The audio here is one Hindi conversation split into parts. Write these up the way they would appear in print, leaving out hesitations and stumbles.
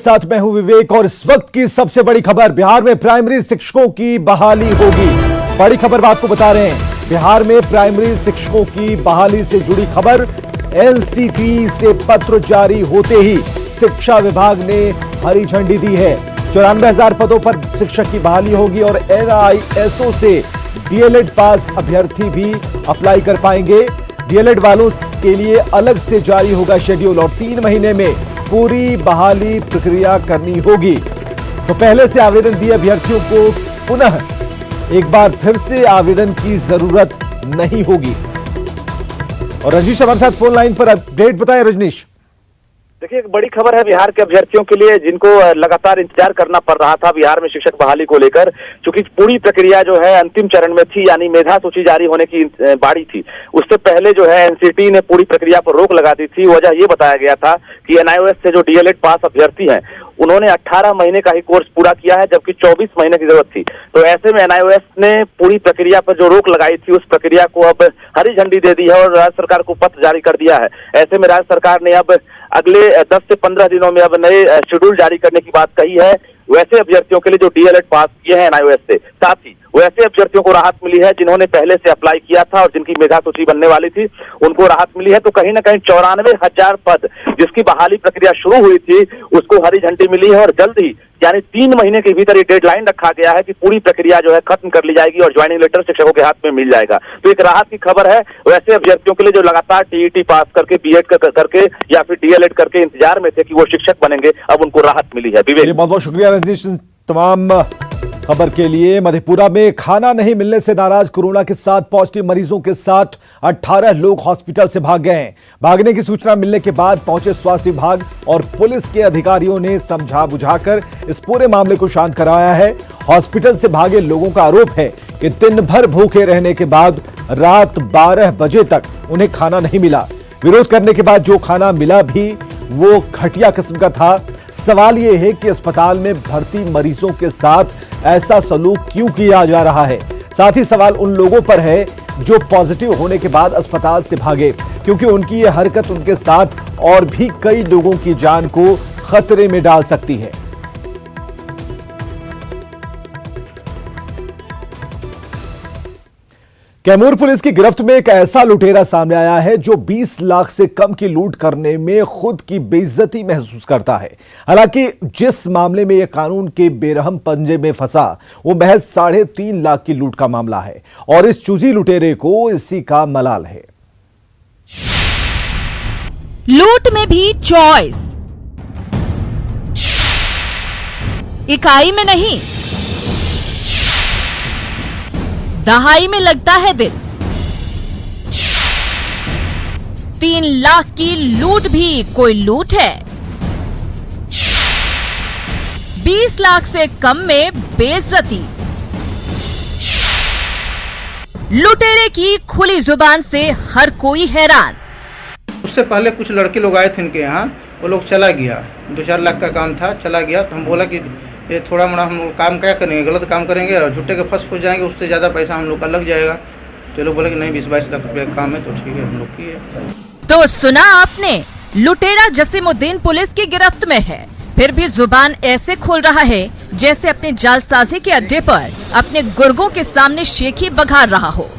साथ मैं हूं विवेक और इस वक्त की सबसे बड़ी खबर, बिहार में प्राइमरी शिक्षकों की बहाली होगी। बड़ी खबर आपको बता रहे हैं, बिहार में प्राइमरी शिक्षकों की बहाली से जुड़ी खबर। एनसीटी से पत्र जारी होते ही शिक्षा विभाग ने हरी झंडी दी है। 94,000 पदों पर शिक्षक की बहाली होगी और NISO से डीएलएड पास अभ्यर्थी भी अप्लाई कर पाएंगे। डीएलएड वालों के लिए अलग से जारी होगा शेड्यूल और 3 महीने में पूरी बहाली प्रक्रिया करनी होगी। तो पहले से आवेदन दिए अभ्यर्थियों को पुनः एक बार फिर से आवेदन की जरूरत नहीं होगी। और रजनीश हमारे साथ फोन लाइन पर अपडेट बताएं। रजनीश, देखिए, एक बड़ी खबर है बिहार के अभ्यर्थियों के लिए, जिनको लगातार इंतजार करना पड़ रहा था बिहार में शिक्षक बहाली को लेकर, क्योंकि पूरी प्रक्रिया जो है अंतिम चरण में थी, यानी मेधा सूची जारी होने की बारी थी। उससे पहले जो है एनसीटी ने पूरी प्रक्रिया पर रोक लगा दी थी। वजह ये बताया गया था कि NIOS से जो डीएलएड पास अभ्यर्थी हैं उन्होंने 18 महीने का ही कोर्स पूरा किया है, जबकि 24 महीने की जरूरत थी। तो ऐसे में NIOS ने पूरी प्रक्रिया पर जो रोक लगाई थी, उस प्रक्रिया को अब हरी झंडी दे दी है और राज्य सरकार को पत्र जारी कर दिया है। ऐसे में राज्य सरकार ने अब अगले 10 से 15 दिनों में अब नए शेड्यूल जारी करने की बात कही है वैसे अभ्यर्थियों के लिए जो डीएलएड पास किए हैं NIOS से। साथ ही वैसे अभ्यर्थियों को राहत मिली है जिन्होंने पहले से अप्लाई किया था और जिनकी मेधा सूची बनने वाली थी, उनको राहत मिली है। तो कहीं ना कहीं 94,000 पद जिसकी बहाली प्रक्रिया शुरू हुई थी, उसको हरी झंडी मिली है और जल्द ही यानी 3 महीने के भीतर ये डेडलाइन रखा गया है कि पूरी प्रक्रिया जो है खत्म कर ली जाएगी और ज्वाइनिंग लेटर शिक्षकों के हाथ में मिल जाएगा। तो एक राहत की खबर है वैसे अभ्यर्थियों के लिए जो लगातार टीईटी पास करके, बीएड करके या फिर डीएलएड करके इंतजार में थे कि वो शिक्षक बनेंगे, अब उनको राहत मिली है। विवेक, बहुत बहुत शुक्रिया रजनीश तमाम खबर के लिए। मधेपुरा में खाना नहीं मिलने से नाराज कोरोना के 7 पॉजिटिव मरीजों के साथ 18 लोग हॉस्पिटल से भाग गए हैं। भागने की सूचना मिलने के बाद पहुंचे स्वास्थ्य विभाग और पुलिस के अधिकारियों ने समझा बुझाकर इस पूरे मामले को शांत कराया है। हॉस्पिटल से भागे लोगों का आरोप है कि दिन भर भूखे रहने के बाद रात 12 बजे तक उन्हें खाना नहीं मिला। विरोध करने के बाद जो खाना मिला भी वो घटिया किस्म का था। सवाल यह है कि अस्पताल में भर्ती मरीजों के साथ ऐसा सलूक क्यों किया जा रहा है। साथ ही सवाल उन लोगों पर है जो पॉजिटिव होने के बाद अस्पताल से भागे, क्योंकि उनकी यह हरकत उनके साथ और भी कई लोगों की जान को खतरे में डाल सकती है। कैमूर पुलिस की गिरफ्त में एक ऐसा लुटेरा सामने आया है जो 20 लाख से कम की लूट करने में खुद की बेइज्जती महसूस करता है। हालांकि जिस मामले में यह कानून के बेरहम पंजे में फंसा वो महज 3.5 लाख की लूट का मामला है और इस चूजी लुटेरे को इसी का मलाल है। लूट में भी चॉइस, इकाई में नहीं दहाई में लगता है दिल। 3 लाख की लूट भी कोई लूट है। 20 लाख से कम में बेइज्जती। लुटेरे की खुली जुबान से हर कोई हैरान। उससे पहले कुछ लड़के लोग आए थे इनके यहाँ, वो लोग चला गया, 2-4 लाख का काम था, चला गया। तो हम बोला कि ये थोड़ा मोड़ा हम लोग काम क्या करेंगे, गलत काम करेंगे और झूठे के फंस हो जाएंगे, उससे ज़्यादा पैसा हम लोग का लग जाएगा। तो ये लोग बोले कि नहीं, 20-22 लाख रुपये का काम है, तो ठीक है, हम लोग किए। तो सुना आपने, लुटेरा जसीमुद्दीन पुलिस की गिरफ्त में है, फिर भी जुबान ऐसे खोल रहा है जैसे अपने जालसाजी के अड्डे पर अपने गुर्गों के सामने शेखी बघार रहा हो।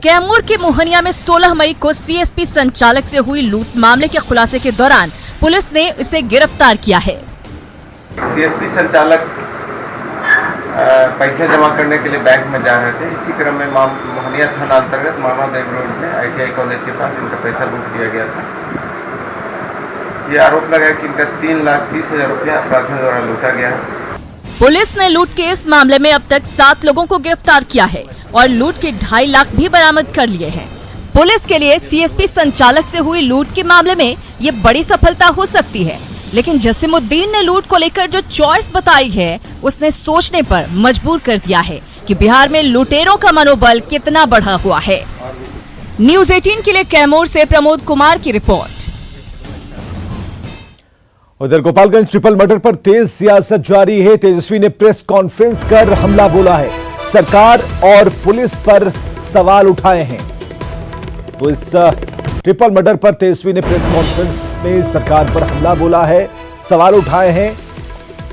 कैमूर के मोहनिया में 16 मई को सीएसपी संचालक से हुई लूट मामले के खुलासे के दौरान पुलिस ने इसे गिरफ्तार किया है। सीएसपी संचालक पैसे जमा करने के लिए बैंक में जा रहे थे। इसी क्रम में मोहनिया थाना अंतर्गत मामादेव रोड में ITI कॉलेज के पास इनका पैसा लूट किया गया था। ये आरोप लगा कि इनका 3,30,000 रुपया अपराधियों द्वारा लूटा गया। पुलिस ने लूट के इस मामले में अब तक 7 लोगों को गिरफ्तार किया है और लूट के 2.5 लाख भी बरामद कर लिए हैं। पुलिस के लिए सीएसपी संचालक से हुई लूट के मामले में ये बड़ी सफलता हो सकती है, लेकिन जसीमुद्दीन ने लूट को लेकर जो चॉइस बताई है उसने सोचने पर मजबूर कर दिया है कि बिहार में लुटेरों का मनोबल कितना बढ़ा हुआ है। न्यूज़ 18 के लिए कैमूर से प्रमोद कुमार की रिपोर्ट। उधर गोपालगंज ट्रिपल मर्डर पर तेज सियासत जारी है। तेजस्वी ने प्रेस कॉन्फ्रेंस कर हमला बोला है, सरकार और पुलिस पर सवाल उठाए हैं। तो इस ट्रिपल मर्डर पर तेजस्वी ने प्रेस कॉन्फ्रेंस में सरकार पर हमला बोला है, सवाल उठाए हैं।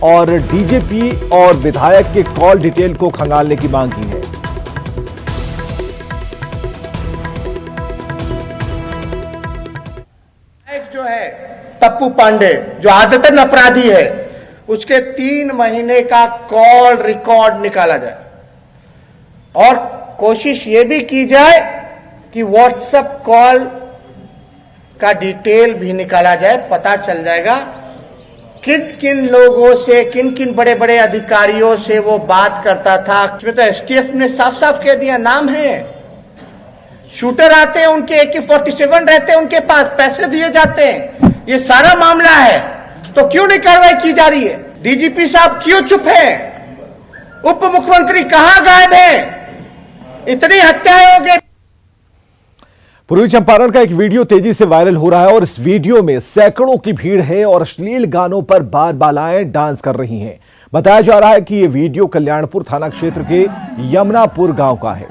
और डीजीपी और विधायक के कॉल डिटेल को खंगालने की मांग की है। एक जो है पप्पू पांडे जो आदतन अपराधी है, उसके 3 महीने का कॉल रिकॉर्ड निकाला जाए और कोशिश ये भी की जाए कि व्हाट्सएप कॉल का डिटेल भी निकाला जाए। पता चल जाएगा किन किन लोगों से, किन किन बड़े बड़े अधिकारियों से वो बात करता था। इसमें तो एसटीएफ ने साफ साफ कह दिया, नाम है, शूटर आते हैं उनके, AK-47 रहते हैं उनके पास, पैसे दिए जाते हैं, ये सारा मामला है। तो क्यों नहीं कार्रवाई की जा रही है? डीजीपी साहब क्यों चुप है? उप मुख्यमंत्री कहां गायब है? इतनी हत्याएं हो गई। पूर्वी चंपारण का एक वीडियो तेजी से वायरल हो रहा है और इस वीडियो में सैकड़ों की भीड़ है और अश्लील गानों पर बाल-बालाएं डांस कर रही हैं। बताया जा रहा है कि यह वीडियो कल्याणपुर थाना क्षेत्र के यमुनापुर गांव का है।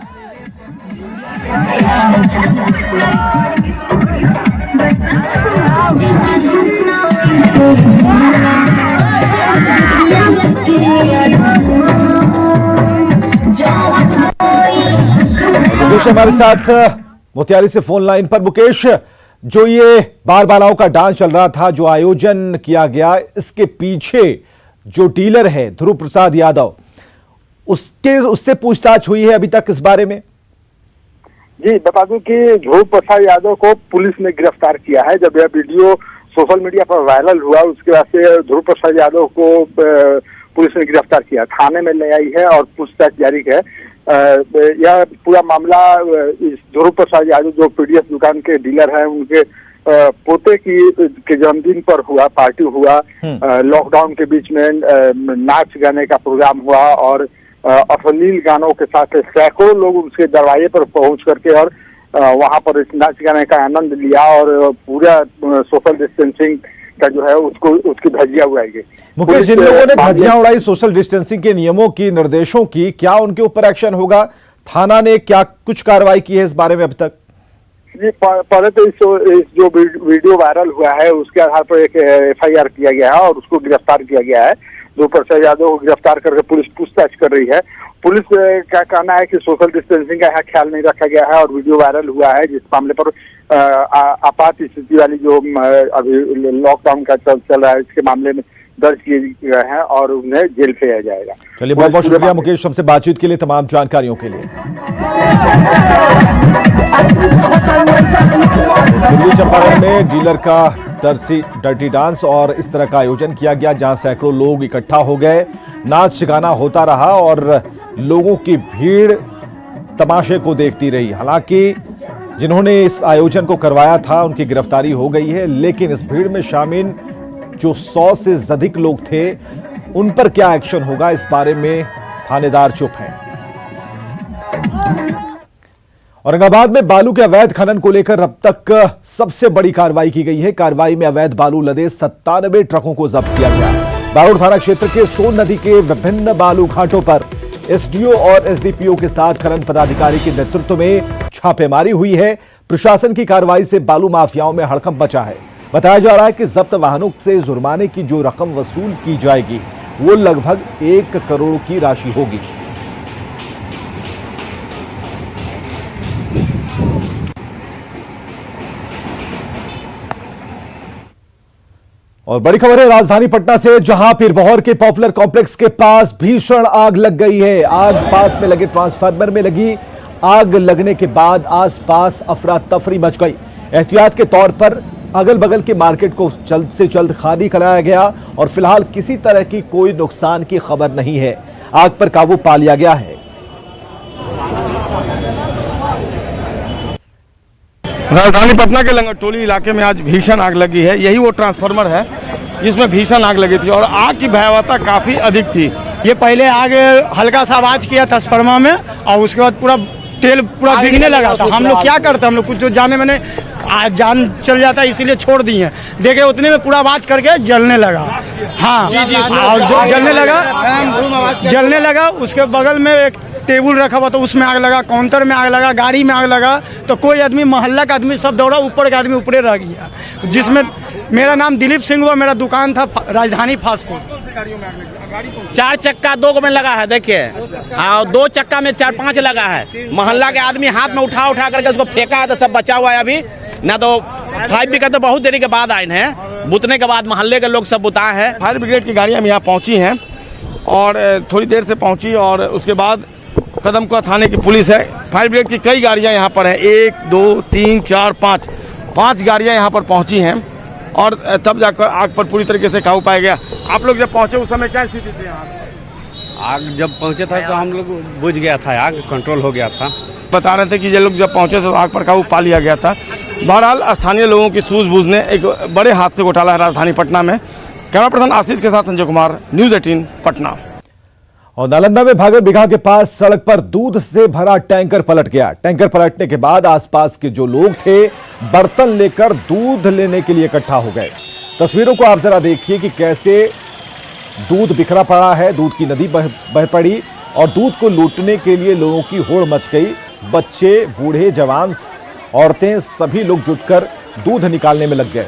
मुकेश हमारे साथ मोतिहारी से फोन लाइन पर। मुकेश, जो ये बाल-बालाओं का डांस चल रहा था, जो आयोजन किया गया, इसके पीछे जो डीलर है ध्रुव प्रसाद यादव, उससे पूछताछ हुई है अभी तक इस बारे में? जी बता दूं कि ध्रुव प्रसाद यादव को पुलिस ने गिरफ्तार किया है। जब यह वीडियो सोशल मीडिया पर वायरल हुआ, उसके बाद से ध्रुव प्रसाद यादव को पुलिस ने गिरफ्तार किया, थाने में ले आई है और पूछताछ जारी है। यह पूरा मामला ध्रुव प्रसाद यादव जो पीडीएस दुकान के डीलर हैं, उनके पोते के जन्मदिन पर हुआ, पार्टी हुआ, लॉकडाउन के बीच में नाच गाने का प्रोग्राम हुआ और अश्लील गानों के साथ सैकड़ों लोग उसके दरवाजे पर पहुंच करके और वहां पर इस नाच गाने का आनंद लिया और पूरा सोशल डिस्टेंसिंग का जो है उसकी धज्जियां उड़ाई गई। मुकेश, जिन लोगों ने धज्जियां उड़ाई सोशल डिस्टेंसिंग के नियमों की, निर्देशों की, क्या उनके ऊपर एक्शन होगा? थाना ने क्या कुछ कार्रवाई की है इस बारे में अब तक? जी पहले तो इस जो वीडियो वायरल हुआ है उसके आधार पर एक FIR किया गया है और उसको गिरफ्तार किया गया है। ध्रुव प्रसाद यादव को गिरफ्तार करके पुलिस पूछताछ कर रही है। पुलिस का कहना है कि सोशल डिस्टेंसिंग का यहाँ ख्याल नहीं रखा गया है और वीडियो वायरल हुआ है, जिस मामले पर आपात स्थिति वाली जो अभी लॉकडाउन का चल रहा है, इसके मामले में दर्ज किए गए हैं और उन्हें जेल भेजा जाएगा। चलिए, बहुत बहुत शुक्रिया मुकेश, हमसे बातचीत के लिए, तमाम जानकारियों के लिए। पूर्वी चंपारण में डीलर का डर्टी डांस और इस तरह का आयोजन किया गया, जहां सैकड़ों लोग इकट्ठा हो गए, नाच गाना होता रहा और लोगों की भीड़ तमाशे को देखती रही। हालांकि जिन्होंने इस आयोजन को करवाया था उनकी गिरफ्तारी हो गई है, लेकिन इस भीड़ में शामिल जो 100 से अधिक लोग थे, उन पर क्या एक्शन होगा इस बारे में थानेदार चुप हैं। औरंगाबाद में बालू के अवैध खनन को लेकर अब तक सबसे बड़ी कार्रवाई की गई है। कार्रवाई में अवैध बालू लदे 97 ट्रकों को जब्त किया गया। बारूद थाना क्षेत्र के सोन नदी के विभिन्न बालू घाटों पर SDO और SDPO के साथ खनन पदाधिकारी के नेतृत्व में छापेमारी हुई है। प्रशासन की कार्रवाई से बालू माफियाओं में हड़कंप मचा है। बताया जा रहा है कि जब्त वाहनों से जुर्माने की जो रकम वसूल की जाएगी वो लगभग 1 करोड़ की राशि होगी। और बड़ी खबर है राजधानी पटना से, जहां पीरबहोर के पॉपुलर कॉम्प्लेक्स के पास भीषण आग लग गई है। आग पास में लगे ट्रांसफार्मर में लगी। आग लगने के बाद आसपास अफरा तफरी मच गई। एहतियात के तौर पर अगल बगल के मार्केट को जल्द से जल्द खाली कराया गया और फिलहाल किसी तरह की कोई नुकसान की खबर नहीं है। आग पर काबू पा लिया गया है। राजधानी पटना के लंगटोली इलाके में आज भीषण आग लगी है। यही वो ट्रांसफार्मर है जिसमें भीषण आग लगी थी और आग की भयावहता काफी अधिक थी। ये पहले आग हल्का सा आवाज किया ट्रांसफार्मर में और उसके बाद पूरा तेल पूरा बिकने लगा था। हम लोग क्या करते, हम लोग कुछ जो जाने मैंने जान चल जाता इसीलिए छोड़ दिए। देखे उतने में पूरा आवाज करके जलने लगा। हाँ, और जो जलने लगा उसके बगल में एक टेबल रखा हुआ तो उसमें आग लगा, काउंटर में आग लगा, गाड़ी में आग लगा। तो कोई आदमी, मोहल्ला का आदमी सब दौड़ा, ऊपर का आदमी ऊपरे रह गया। जिसमें मेरा नाम दिलीप सिंह हुआ, मेरा दुकान था राजधानी फास्ट फूड। गाड़ियों में आग लगी? गाड़ी कौन सी? 4 चक्का 2 में लगा है, देखिए। हाँ, 2 चक्का में 4-5 लगा है। मोहल्ला के आदमी हाथ में उठा करके उसको फेंका है, तो सब बचा हुआ है अभी। ना तो 5 भी का तो बहुत देरी के बाद आए हैं, बुतने के बाद मोहल्ले के लोग सब बुताए हैं। फायर ब्रिगेड की गाड़ियाँ यहाँ पहुँची हैं और थोड़ी देर से पहुँची और उसके बाद कदमकुआं थाने की पुलिस है। फायर ब्रिगेड की कई गाड़ियाँ यहाँ पर हैं, 1 2 3 4 5 गाड़ियाँ यहाँ पर पहुँची हैं और तब जाकर आग पर पूरी तरीके से काबू पाया गया। आप लोग जब पहुँचे उस समय क्या स्थिति थी यहाँ? आग जब पहुँचे था तो हम लोग बुझ गया था, आग कंट्रोल हो गया था। बता रहे थे कि ये लोग जब पहुँचे तो आग पर काबू पा लिया गया था। बहरहाल स्थानीय लोगों की सूझबूझ ने एक बड़े हादसे को टाला है राजधानी पटना में। कैमरा पर्सन आशीष के साथ संजय कुमार, न्यूज़ 18 पटना। और नालंदा में भागर बिघा के पास सड़क पर दूध से भरा टैंकर पलट गया। टैंकर पलटने के बाद आसपास के जो लोग थे बर्तन लेकर दूध लेने के लिए इकट्ठा हो गए। तस्वीरों को आप जरा देखिए कि कैसे दूध बिखरा पड़ा है, दूध की नदी बह पड़ी और दूध को लूटने के लिए लोगों की होड़ मच गई। बच्चे, बूढ़े, जवान, औरतें सभी लोग जुटकर दूध निकालने में लग गए।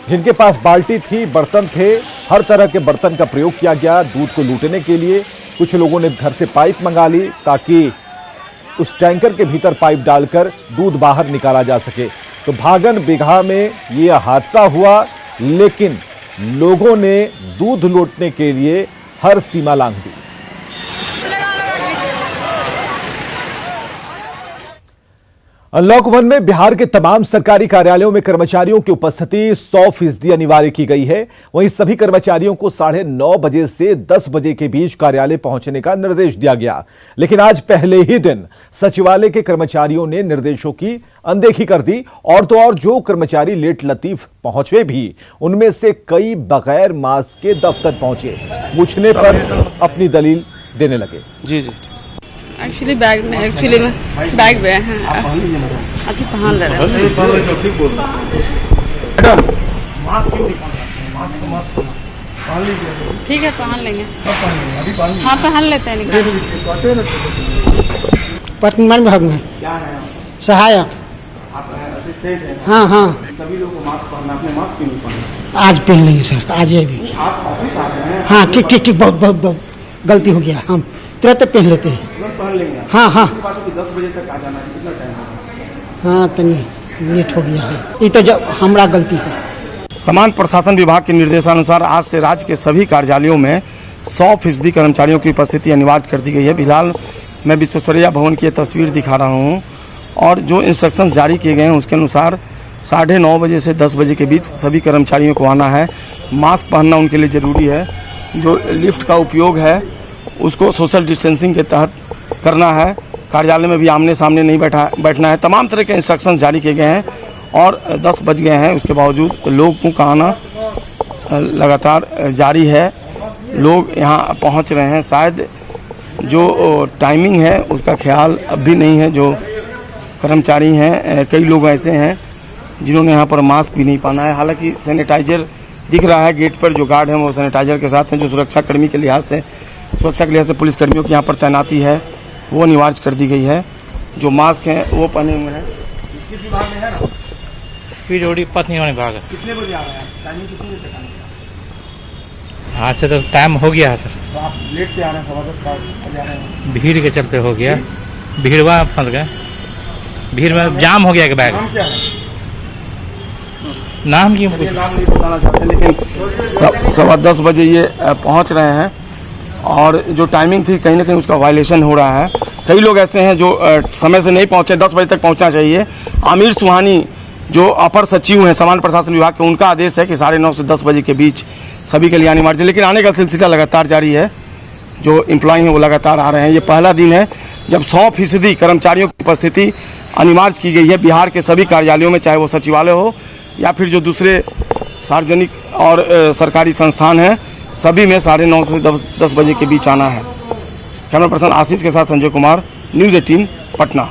जिनके पास बाल्टी थी, बर्तन थे, हर तरह के बर्तन का प्रयोग किया गया दूध को लूटने के लिए। कुछ लोगों ने घर से पाइप मंगा ली ताकि उस टैंकर के भीतर पाइप डालकर दूध बाहर निकाला जा सके। तो भागन बिघा में यह हादसा हुआ, लेकिन लोगों ने दूध लूटने के लिए हर सीमा लांघ दी। अनलॉक 1 में बिहार के तमाम सरकारी कार्यालयों में कर्मचारियों की उपस्थिति 100% अनिवार्य की गई है। वहीं सभी कर्मचारियों को 9:30 बजे से 10 बजे के बीच कार्यालय पहुंचने का निर्देश दिया गया। लेकिन आज पहले ही दिन सचिवालय के कर्मचारियों ने निर्देशों की अनदेखी कर दी और तो और जो कर्मचारी लेट लतीफ पहुंचे भी उनमें से कई बगैर मास्क के दफ्तर पहुंचे। पूछने पर अपनी दलील देने लगे। जी जी, एक्चुअली बैग में बैग में है। अच्छा, पहन ले रहे हैं। ठीक है, पहन लेंगे। हाँ, पहन लेते हैं। पटना विभाग में सहायक। हाँ हाँ, सभी लोगों को मास्क पहनना, आपने मास्क क्यों नहीं पहना? आज पहन लेंगे सर, आज ये भी। आप ऑफिस आ रहे हैं? हाँ, ठीक, बहुत गलती हो गया, हम तुरंत पहन लेते हैं। पहन लेंगे? हाँ। 10 बजे तक आ जाना है, कितना टाइम होगा? हाँ, तनी लेट हो गया है, ये तो जब हमारा गलती है। समान प्रशासन विभाग के निर्देशानुसार आज से राज्य के सभी कार्यालयों में 100% कर्मचारियों की उपस्थिति अनिवार्य कर दी गई है। फिलहाल मैं विश्वेश्वरैया भवन की तस्वीर दिखा रहा हूँ और जो इंस्ट्रक्शंस जारी किए गए हैं उसके अनुसार 9:30 बजे से 10 बजे के बीच सभी कर्मचारियों को आना है। मास्क पहनना उनके लिए ज़रूरी है। जो लिफ्ट का उपयोग है उसको सोशल डिस्टेंसिंग के तहत करना है। कार्यालय में भी आमने सामने नहीं बैठना है। तमाम तरह के इंस्ट्रक्शन जारी किए गए हैं और 10 बज गए हैं, उसके बावजूद लोगों का आना लगातार जारी है। लोग यहाँ पहुँच रहे हैं। शायद जो टाइमिंग है उसका ख्याल अब भी नहीं है। जो कर्मचारी हैं, कई लोग ऐसे हैं जिन्होंने यहाँ पर मास्क भी नहीं पहना है। हालांकि सैनिटाइजर दिख रहा है गेट पर, जो गार्ड हैं वो सैनिटाइजर के साथ हैं। जो सुरक्षा के लिहाज से पुलिस कर्मियों की यहाँ पर तैनाती है वो अनिवार्य कर दी गई है। जो मास्क हैं वो पहने हुए हैं। किस विभाग में है ना? पीडब्ल्यूडी पत्नी विभाग। कितने बजे आ रहे हैं? टाइमिंग कितने बजे तक? आज से तो टाइम हो गया है सर। तो आप लेट से आ रहे हैं, 10:15 बजे आ रहे हैं। भीड़ के चलते हो गया, भीड़ वहाँ फंस गए, भीड़ में जाम हो गया कि बैग। नाम क्या है? नाम क्यों? नाम नहीं बताना चाहते, लेकिन 10:15 बजे ये पहुँच रहे हैं और जो टाइमिंग थी कहीं ना कहीं उसका वायलेशन हो रहा है। कई लोग ऐसे हैं जो समय से नहीं पहुँचे, 10 बजे तक पहुँचना चाहिए। आमिर सुहानी जो अपर सचिव हैं समान प्रशासन विभाग के, उनका आदेश है कि 9:30 से 10 बजे के बीच सभी के लिए अनिवार्य, लेकिन आने का सिलसिला लगातार जारी है। जो एम्प्लॉय हैं वो लगातार आ रहे हैं। ये पहला दिन है जब 100% कर्मचारियों की उपस्थिति अनिवार्य की गई है बिहार के सभी कार्यालयों में, चाहे वो सचिवालय हो या फिर जो दूसरे सार्वजनिक और सरकारी संस्थान हैं, सभी में 9:30 से 10 बजे के बीच आना है। कैमरा पर्सन आशीष के साथ संजय कुमार, न्यूज़ 18 पटना।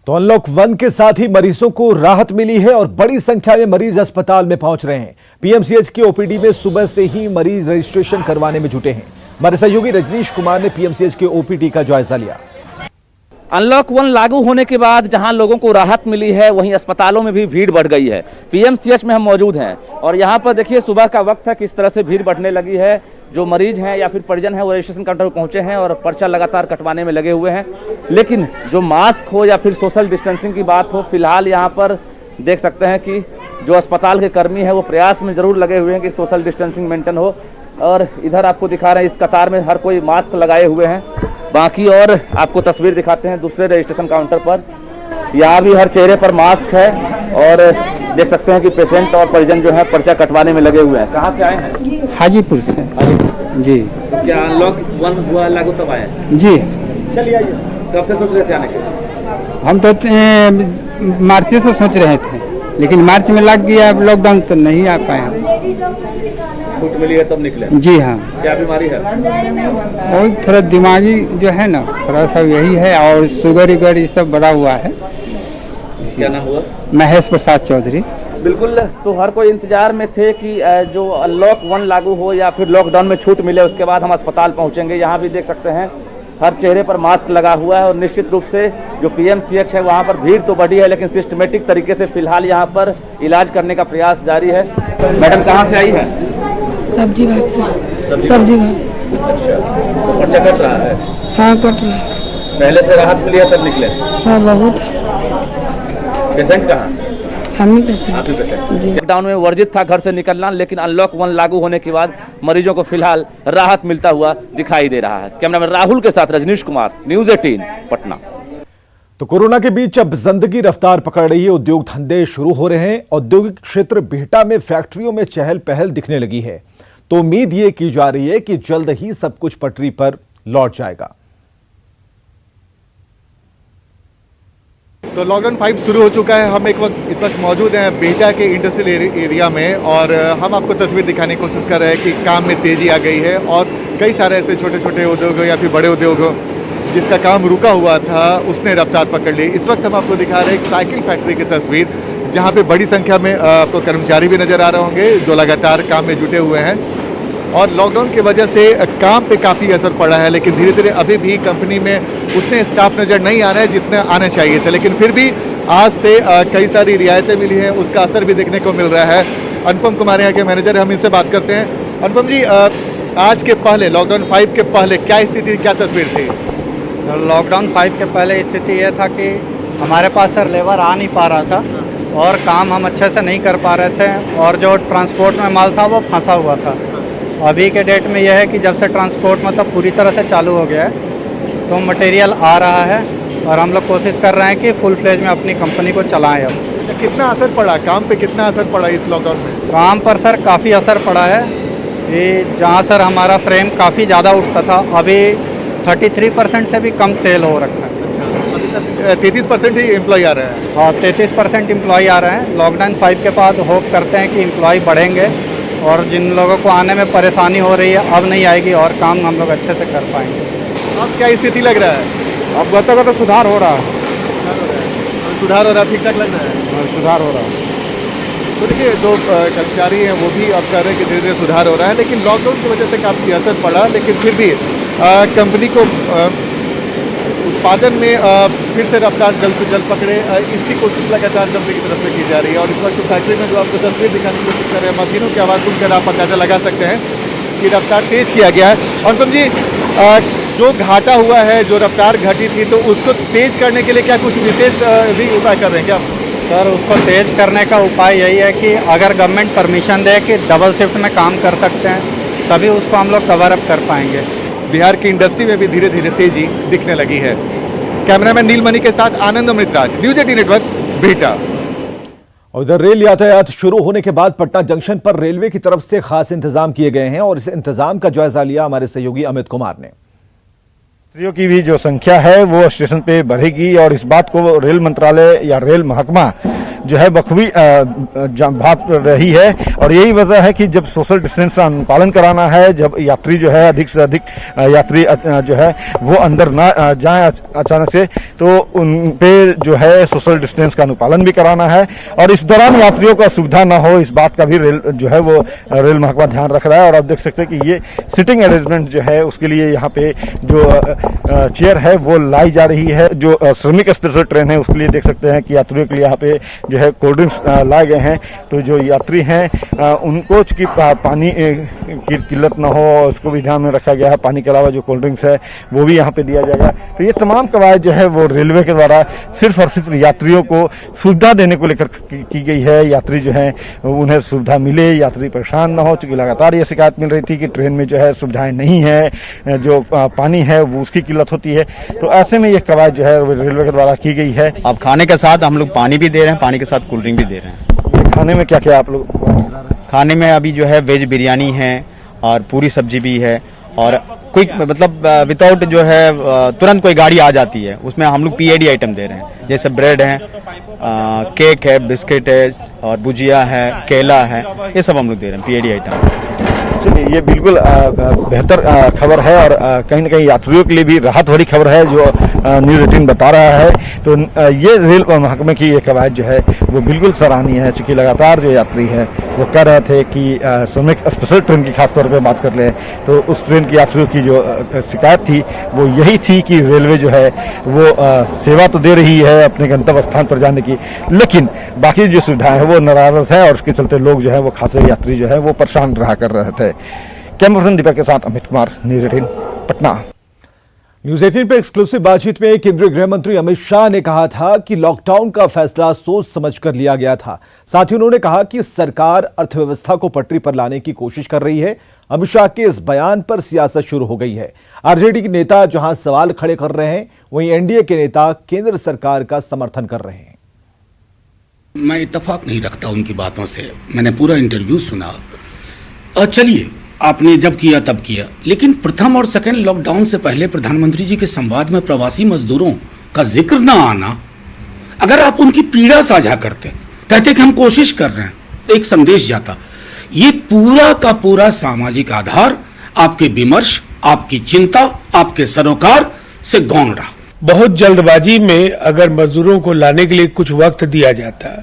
तो अनलॉक 1 के साथ ही मरीजों को राहत मिली है और बड़ी संख्या में मरीज अस्पताल में पहुंच रहे हैं। पीएमसीएच की ओपीडी में सुबह से ही मरीज रजिस्ट्रेशन करवाने में जुटे हैं। हमारे सहयोगी रजनीश कुमार ने पीएमसीएच के ओपीडी का जायजा लिया। अनलॉक 1 लागू होने के बाद जहां लोगों को राहत मिली है, वहीं अस्पतालों में भी भीड़ बढ़ गई है। पीएमसीएच में हम मौजूद हैं और यहां पर देखिए सुबह का वक्त है, किस तरह से भीड़ बढ़ने लगी है। जो मरीज हैं या फिर परिजन हैं वो रजिस्ट्रेशन काउंटर पर पहुंचे हैं और पर्चा लगातार कटवाने में लगे हुए हैं। लेकिन जो मास्क हो या फिर सोशल डिस्टेंसिंग की बात हो, फिलहाल यहाँ पर देख सकते हैं कि जो अस्पताल के कर्मी हैं वो प्रयास में जरूर लगे हुए हैं कि सोशल डिस्टेंसिंग मेंटेन हो। और इधर आपको दिखा रहे हैं इस कतार में हर कोई मास्क लगाए हुए हैं। बाकी और आपको तस्वीर दिखाते हैं दूसरे रजिस्ट्रेशन काउंटर पर, यहाँ भी हर चेहरे पर मास्क है और देख सकते हैं कि पेशेंट और परिजन जो है पर्चा कटवाने में लगे हुए हैं। कहाँ से आए हैं? हाजीपुर से जी। तो क्या अनलॉक 1 हुआ लागू तब आए? जी। चलिए आइए। कब से सोच रहे थे आने के? हम तो मार्च से सोच रहे थे, लेकिन मार्च में लग गया लॉकडाउन तो नहीं आ पाए हम। छूट मिली है तब निकले? जी हाँ। क्या बीमारी है? और थोड़ा दिमागी जो है ना, थोड़ा सा यही है, और शुगर वगैरह ये सब बढ़ा हुआ है। क्या नाम हुआ? महेश प्रसाद चौधरी। बिल्कुल, तो हर कोई इंतजार में थे कि जो अनलॉक 1 लागू हो या फिर लॉकडाउन में छूट मिले, उसके बाद हम अस्पताल पहुंचेंगे। यहाँ भी देख सकते हैं हर चेहरे पर मास्क लगा हुआ है और निश्चित रूप से जो पीएमसीएच है वहाँ पर भीड़ तो बढ़ी है, लेकिन सिस्टमेटिक तरीके से फिलहाल यहाँ पर इलाज करने का प्रयास जारी है। मैडम कहाँ से आई है? सब्जी बाग से। सब्जी बाग। तो पर्चा कट रहा है? हाँ कट रहा है। पहले से राहत मिली है तब निकले? हाँ बहुत। पेशेंट कहाँ? हम ही पेशेंट। आप ही पेशेंट। लॉकडाउन में वर्जित था घर से निकलना, लेकिन अनलॉक 1 लागू होने के बाद मरीजों को फिलहाल राहत मिलता हुआ दिखाई दे रहा है। कैमरामैन राहुल के साथ रजनीश कुमार, न्यूज़ 18 पटना। तो कोरोना के बीच अब जिंदगी रफ्तार पकड़ रही है, उद्योग धंधे शुरू हो रहे हैं। औद्योगिक क्षेत्र बिहटा में फैक्ट्रियों में चहल पहल दिखने लगी है, तो उम्मीद ये की जा रही है कि जल्द ही सब कुछ पटरी पर लौट जाएगा। तो लॉकडाउन 5 शुरू हो चुका है। हम इस वक्त मौजूद हैं बिहटा के इंडस्ट्रियल एरिया में और हम आपको तस्वीर दिखाने की कोशिश कर रहे हैं कि काम में तेज़ी आ गई है और कई सारे ऐसे छोटे छोटे उद्योग या फिर बड़े उद्योग जिसका काम रुका हुआ था उसने रफ्तार पकड़ ली। इस वक्त हम आपको दिखा रहे हैं एक साइकिल फैक्ट्री की तस्वीर, जहाँ पे बड़ी संख्या में आपको कर्मचारी भी नज़र आ रहे होंगे जो लगातार काम में जुटे हुए हैं। और लॉकडाउन की वजह से काम पे काफ़ी असर पड़ा है, लेकिन धीरे धीरे अभी भी कंपनी में उतने स्टाफ नज़र नहीं आ रहे हैं जितने आने चाहिए थे। लेकिन फिर भी आज से कई सारी रियायतें मिली हैं, उसका असर भी देखने को मिल रहा है। अनुपम कुमार यहाँ के मैनेजर, हम इनसे बात करते हैं। अनुपम जी, आज के पहले लॉकडाउन 5 के पहले क्या स्थिति, क्या तस्वीर थी? लॉकडाउन 5 के पहले स्थिति ये था कि हमारे पास सर लेबर आ नहीं पा रहा था और काम हम अच्छे से नहीं कर पा रहे थे और जो ट्रांसपोर्ट में माल था वो फंसा हुआ था। अभी के डेट में यह है कि जब से ट्रांसपोर्ट मतलब पूरी तरह से चालू हो गया है तो मटेरियल आ रहा है और हम लोग कोशिश कर रहे हैं कि फुल फ्लेज में अपनी कंपनी को चलाएं। अब कितना असर पड़ा काम पे, कितना असर पड़ा इस लॉकडाउन में? काम पर सर काफ़ी असर पड़ा है। ये जहाँ सर हमारा फ्रेम काफ़ी ज़्यादा उठता था, अभी 33% से भी कम सेल हो रखा है। 33% ही एम्प्लॉय आ रहे हैं? हाँ 33% एम्प्लॉय आ रहे हैं। लॉकडाउन 5 के बाद होप करते हैं कि एम्प्लॉय बढ़ेंगे और जिन लोगों को आने में परेशानी हो रही है अब नहीं आएगी और काम हम लोग अच्छे से कर पाएंगे। अब क्या स्थिति लग रहा है? अब गता सुधार हो रहा है। सुधार हो रहा है, ठीक ठाक लग रहा है? सुधार हो रहा है। तो देखिए जो कर्मचारी हैं वो भी अब कह रहे हैं कि धीरे धीरे सुधार हो रहा है, लेकिन लॉकडाउन की वजह से काफ़ी असर पड़ा। लेकिन फिर भी कंपनी को उत्पादन में फिर से रफ्तार जल्द से जल्द पकड़े, इसकी कोशिश लगातार कंपनी की तरफ से की जा रही है। और इस वक्त फैक्ट्री में जो आपको तस्वीर दिखाने की कोशिश कर रहे हैं, मशीनों की आवाज़ सुनकर आप अंदाजा लगा सकते हैं कि रफ्तार तेज़ किया गया है। और अनुपम जी, जो घाटा हुआ है, जो रफ्तार घटी थी, तो उसको तेज़ करने के लिए क्या कुछ विशेष भी उपाय कर रहे हैं क्या? सर उसको तेज़ करने का उपाय यही है कि अगर गवर्नमेंट परमिशन दे कि डबल शिफ्ट में काम कर सकते हैं तभी उसको हम लोग कवर अप कर पाएंगे। बिहार की इंडस्ट्री में भी धीरे धीरे तेजी दिखने लगी है। कैमरामैन नीलमणि के साथ आनंद अमृतराज, न्यूज़ 18 नेटवर्क, बिहटा। उधर रेल यातायात शुरू होने के बाद पटना जंक्शन पर रेलवे की तरफ से खास इंतजाम किए गए हैं और इस इंतजाम का जायजा लिया हमारे सहयोगी अमित कुमार ने। यात्रियों की भी जो संख्या है वो स्टेशन पे बढ़ेगी और इस बात को रेल मंत्रालय या रेल महकमा जो है बखूबी भाप रही है। और यही वजह है कि जब सोशल डिस्टेंस का अनुपालन कराना है, जब यात्री जो है अधिक से अधिक यात्री जो है वो अंदर ना जाए अचानक से, तो उन पे जो है सोशल डिस्टेंस का अनुपालन भी कराना है और इस दौरान यात्रियों को असुविधा ना हो, इस बात का भी रेल जो है वो रेल महकमा ध्यान रख रहा है। और आप देख सकते हैं कि ये सिटिंग अरेंजमेंट जो है उसके लिए यहाँ पे जो चेयर है वो लाई जा रही है। जो श्रमिक स्पेशल ट्रेन है उसके लिए देख सकते हैं कि यात्रियों के लिए यहाँ पे जो जो है कोल्ड ड्रिंक्स लाए गए हैं। तो जो यात्री हैं उनको चूंकि पानी की किल्लत न हो, उसको भी ध्यान में रखा गया है। पानी के अलावा जो कोल्ड ड्रिंक्स है वो भी यहाँ पे दिया जाएगा। तो ये तमाम कवायद जो है वो रेलवे के द्वारा सिर्फ और सिर्फ यात्रियों को सुविधा देने को लेकर की गई है। यात्री जो है उन्हें सुविधा मिले, यात्री परेशान न हो। चूंकि लगातार ये शिकायत मिल रही थी कि ट्रेन में जो है सुविधाएं नहीं है, जो पानी है वो उसकी किल्लत होती है। तो ऐसे में ये कवायद जो है रेलवे के द्वारा की गई है। अब खाने के साथ हम लोग पानी भी दे रहे हैं, पानी के साथ कोल्ड ड्रिंक भी दे रहे हैं। खाने में क्या क्या आप लोग? खाने में अभी जो है वेज बिरयानी है और पूरी सब्जी भी है, और क्विक मतलब विदाउट जो है तुरंत कोई गाड़ी आ जाती है उसमें हम लोग पीएडी आइटम दे रहे हैं। जैसे ब्रेड है, केक है, बिस्किट है और भुजिया है, केला है, ये सब हम लोग दे रहे हैं पीएडी आइटम। चलिए, ये बिल्कुल बेहतर खबर है और कहीं ना कहीं यात्रियों के लिए भी राहत भरी खबर है जो न्यूज़ 18 बता रहा है। तो ये रेल महकमे की ये कवायद जो है वो बिल्कुल सराहनीय है। चूंकि लगातार जो यात्री है वो कह रहे थे कि श्रमिक स्पेशल ट्रेन की खासतौर पर बात कर ले तो उस ट्रेन की यात्रियों की जो शिकायत थी वो यही थी कि रेलवे जो है वो सेवा तो दे रही है अपने गंतव्य स्थान पर जाने की, लेकिन बाकी जो सुविधाएं हैं वो नदारद है और उसके चलते लोग जो है वो खासे यात्री जो है वो परेशान रहा कर रहे थे। कैमरा पर्सन दीपक के साथ अमित कुमार, न्यूज़ 18 पटना। न्यूज़ 18 पे एक्सक्लूसिव बातचीत में केंद्रीय गृह मंत्री अमित शाह ने कहा था कि लॉकडाउन का फैसला सोच समझकर लिया गया था। साथ ही उन्होंने कहा कि सरकार अर्थव्यवस्था को पटरी पर लाने की कोशिश कर रही है। अमित शाह के इस बयान पर सियासत शुरू हो गई है। आरजेडी के नेता जहां सवाल खड़े कर रहे हैं, वहीं एनडीए के नेता केंद्र सरकार का समर्थन कर रहे हैं। मैं इत्तेफाक नहीं रखता उनकी बातों से, मैंने पूरा इंटरव्यू सुना। चलिए, आपने जब किया तब किया, लेकिन प्रथम और सेकंड लॉकडाउन से पहले प्रधानमंत्री जी के संवाद में प्रवासी मजदूरों का जिक्र न आना, अगर आप उनकी पीड़ा साझा करते, कहते कि हम कोशिश कर रहे हैं, तो एक संदेश जाता। ये पूरा का पूरा सामाजिक आधार आपके विमर्श, आपकी चिंता, आपके सरोकार से गौण रहा। बहुत जल्दबाजी में अगर मजदूरों को लाने के लिए कुछ वक्त दिया जाता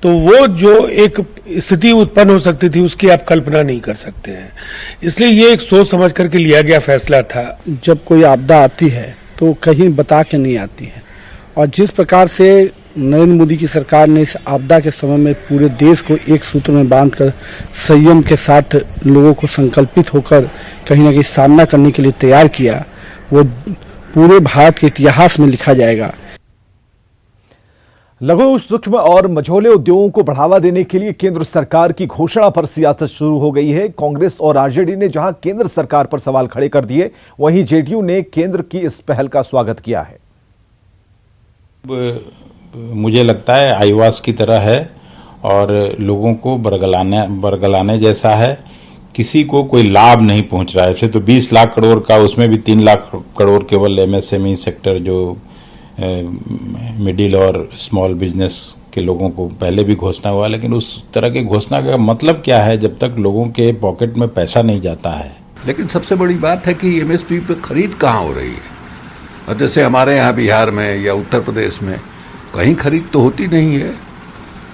तो वो जो एक स्थिति उत्पन्न हो सकती थी उसकी आप कल्पना नहीं कर सकते हैं। इसलिए ये एक सोच समझ करके लिया गया फैसला था। जब कोई आपदा आती है तो कहीं बता के नहीं आती है, और जिस प्रकार से नरेंद्र मोदी की सरकार ने इस आपदा के समय में पूरे देश को एक सूत्र में बांधकर संयम के साथ लोगों को संकल्पित होकर कहीं ना कहीं सामना करने के लिए तैयार किया, वो पूरे भारत के इतिहास में लिखा जाएगा। लघु, सूक्ष्म और मझोले उद्योगों को बढ़ावा देने के लिए केंद्र सरकार की घोषणा पर सियासत शुरू हो गई है। कांग्रेस और आरजेडी ने जहां केंद्र सरकार पर सवाल खड़े कर दिए, वहीं जेडीयू ने केंद्र की इस पहल का स्वागत किया है। मुझे लगता है आईवास की तरह है और लोगों को बरगलाने जैसा है। किसी को कोई लाभ नहीं पहुंच रहा है। ऐसे तो 20 लाख करोड़ का, उसमें भी 3 लाख करोड़ केवल एमएसएमई सेक्टर जो मिडिल और स्मॉल बिजनेस के लोगों को पहले भी घोषणा हुआ, लेकिन उस तरह की घोषणा का मतलब क्या है जब तक लोगों के पॉकेट में पैसा नहीं जाता है। लेकिन सबसे बड़ी बात है कि एमएसपी पे खरीद कहाँ हो रही है। और जैसे हमारे यहाँ बिहार में या उत्तर प्रदेश में कहीं खरीद तो होती नहीं है।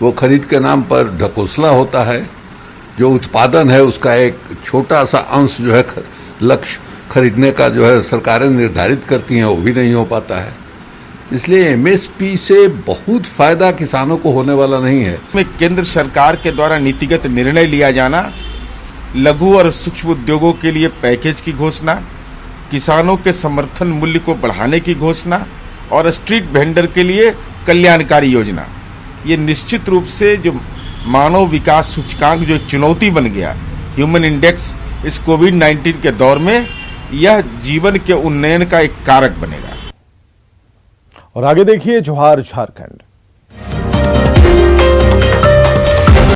वो खरीद के नाम पर ढकोसला होता है। जो उत्पादन है उसका एक छोटा सा अंश जो है लक्ष्य खरीदने का जो है सरकारें निर्धारित करती हैं, वो भी नहीं हो पाता है। इसलिए एमएसपी से बहुत फायदा किसानों को होने वाला नहीं है। केंद्र सरकार के द्वारा नीतिगत निर्णय लिया जाना, लघु और सूक्ष्म उद्योगों के लिए पैकेज की घोषणा, किसानों के समर्थन मूल्य को बढ़ाने की घोषणा और स्ट्रीट वेंडर के लिए कल्याणकारी योजना, ये निश्चित रूप से जो मानव विकास सूचकांक जो एक चुनौती बन गया, ह्यूमन इंडेक्स, इस कोविड-19 के दौर में यह जीवन के उन्नयन का एक कारक बनेगा। और आगे देखिए जोहार झारखंड।